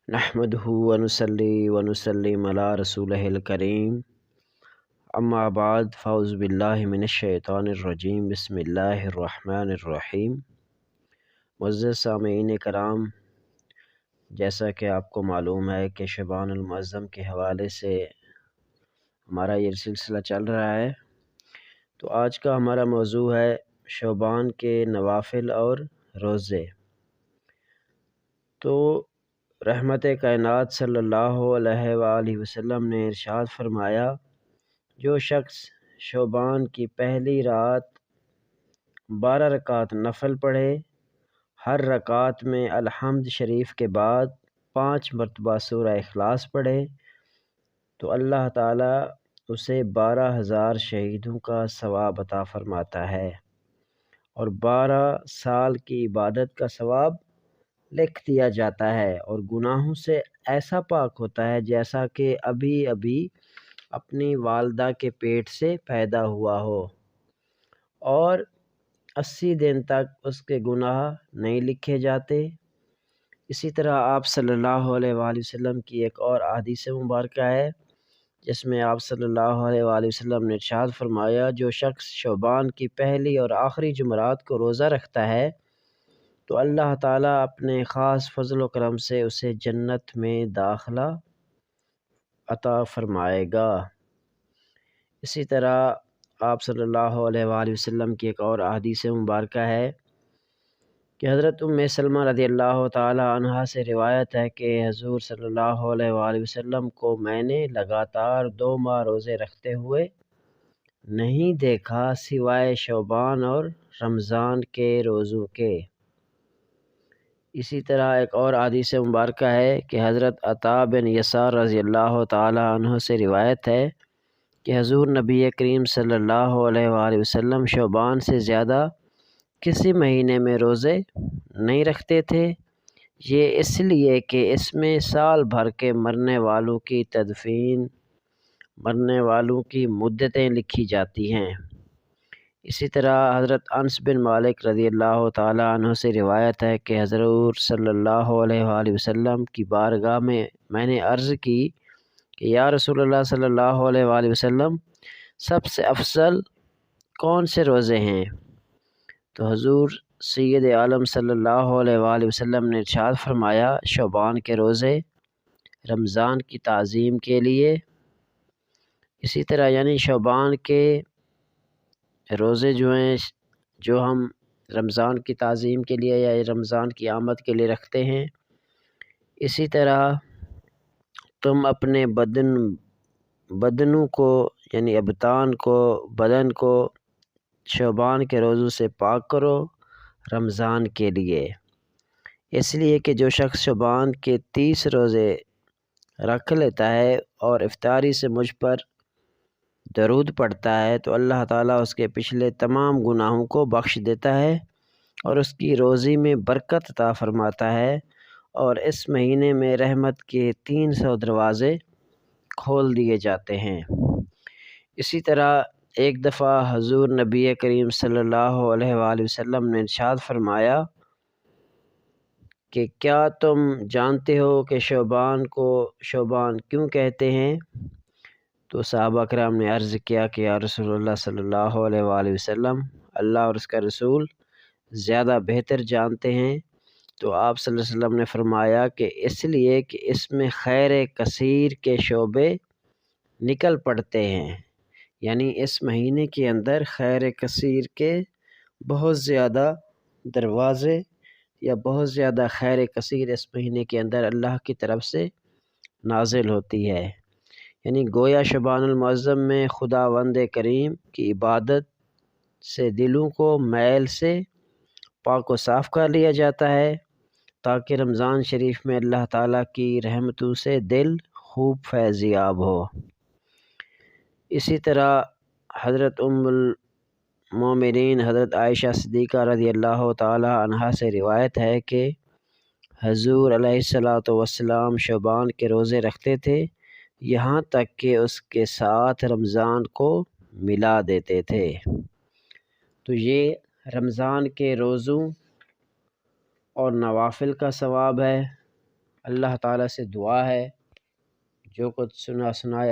نحمدہ ونصلی ونسلم علی رسولہ الکریم اما بعد فاعوذ باللہ من الشیطان الرجیم بسم اللہ الرحمن الرحیم۔ معزز سامعین کرام، جیسا کہ آپ کو معلوم ہے کہ شعبان المعظم کے حوالے سے ہمارا یہ سلسلہ چل رہا ہے، تو آج کا ہمارا موضوع ہے شعبان کے نوافل اور روزے۔ تو رحمت کائنات صلی اللہ علیہ وآلہ وسلم نے ارشاد فرمایا، جو شخص شعبان کی پہلی رات 12 رکعت نفل پڑھے، ہر رکعت میں الحمد شریف کے بعد 5 مرتبہ سورہ اخلاص پڑھے تو اللہ تعالیٰ اسے 12,000 شہیدوں کا ثواب عطا فرماتا ہے اور 12 سال کی عبادت کا ثواب لکھ دیا جاتا ہے، اور گناہوں سے ایسا پاک ہوتا ہے جیسا کہ ابھی ابھی اپنی والدہ کے پیٹ سے پیدا ہوا ہو، اور 80 دن تک اس کے گناہ نہیں لکھے جاتے۔ اسی طرح آپ صلی اللہ علیہ وآلہ وسلم کی ایک اور حدیث مبارکہ ہے جس میں آپ صلی اللہ علیہ وآلہ وسلم نے ارشاد فرمایا، جو شخص شعبان کی پہلی اور آخری جمعرات کو روزہ رکھتا ہے تو اللہ تعالیٰ اپنے خاص فضل و کرم سے اسے جنت میں داخلہ عطا فرمائے گا۔ اسی طرح آپ صلی اللہ علیہ وآلہ وسلم کی ایک اور حدیث مبارکہ ہے کہ حضرت سلمہ رضی اللہ تعالی عنہا سے روایت ہے کہ حضور صلی اللہ علیہ وآلہ وسلم کو میں نے لگاتار 2 ماہ روزے رکھتے ہوئے نہیں دیکھا سوائے شعبان اور رمضان کے روزوں کے۔ اسی طرح ایک اور حدیث مبارکہ ہے کہ حضرت عطا بن یسار رضی اللہ تعالی عنہ سے روایت ہے کہ حضور نبی کریم صلی اللہ علیہ وآلہ وسلم شعبان سے زیادہ کسی مہینے میں روزے نہیں رکھتے تھے، یہ اس لیے کہ اس میں سال بھر کے مرنے والوں کی تدفین، مرنے والوں کی مدتیں لکھی جاتی ہیں۔ اسی طرح حضرت انس بن مالک رضی اللہ تعالی عنہ سے روایت ہے کہ حضور صلی اللہ علیہ وآلہ وسلم کی بارگاہ میں نے عرض کی کہ یا رسول اللہ صلی اللہ علیہ وآلہ وسلم، سب سے افضل کون سے روزے ہیں؟ تو حضور سید عالم صلی اللہ علیہ وآلہ وسلم نے ارشاد فرمایا، شعبان کے روزے رمضان کی تعظیم کے لیے۔ اسی طرح یعنی شعبان کے روزے جو ہیں جو ہم رمضان کی تعظیم کے لیے یا رمضان کی آمد کے لیے رکھتے ہیں، اسی طرح تم اپنے بدنوں کو یعنی ابدان کو، بدن کو شعبان کے روزوں سے پاک کرو رمضان کے لیے، اس لیے کہ جو شخص شعبان کے 30 روزے رکھ لیتا ہے اور افطاری سے مجھ پر درود پڑھتا ہے تو اللہ تعالیٰ اس کے پچھلے تمام گناہوں کو بخش دیتا ہے اور اس کی روزی میں برکت عطا فرماتا ہے، اور اس مہینے میں رحمت کے 300 دروازے کھول دیے جاتے ہیں۔ اسی طرح ایک دفعہ حضور نبی کریم صلی اللہ علیہ وآلہ وسلم نے ارشاد فرمایا کہ کیا تم جانتے ہو کہ شعبان کو شعبان کیوں کہتے ہیں؟ تو صحابہ کرام نے عرض کیا کہ یا رسول اللہ صلی اللہ علیہ وآلہ وسلم، اللہ اور اس کا رسول زیادہ بہتر جانتے ہیں۔ تو آپ صلی اللہ علیہ وسلم نے فرمایا کہ اس لیے کہ اس میں خیر کثیر کے شعبے نکل پڑتے ہیں، یعنی اس مہینے کے اندر خیر کثیر کے بہت زیادہ دروازے یا بہت زیادہ خیر کثیر اس مہینے کے اندر اللہ کی طرف سے نازل ہوتی ہے۔ یعنی گویا شعبان المعظم میں خداوند کریم کی عبادت سے دلوں کو میل سے پاک و صاف کر لیا جاتا ہے تاکہ رمضان شریف میں اللہ تعالیٰ کی رحمتوں سے دل خوب فیض یاب ہو۔ اسی طرح حضرت ام المومنین حضرت عائشہ صدیقہ رضی اللہ تعالی عنہا سے روایت ہے کہ حضور علیہ الصلاۃ والسلام شعبان کے روزے رکھتے تھے یہاں تک کہ اس کے ساتھ رمضان کو ملا دیتے تھے۔ تو یہ رمضان کے روزوں اور نوافل کا ثواب ہے۔ اللہ تعالیٰ سے دعا ہے جو کچھ سنایا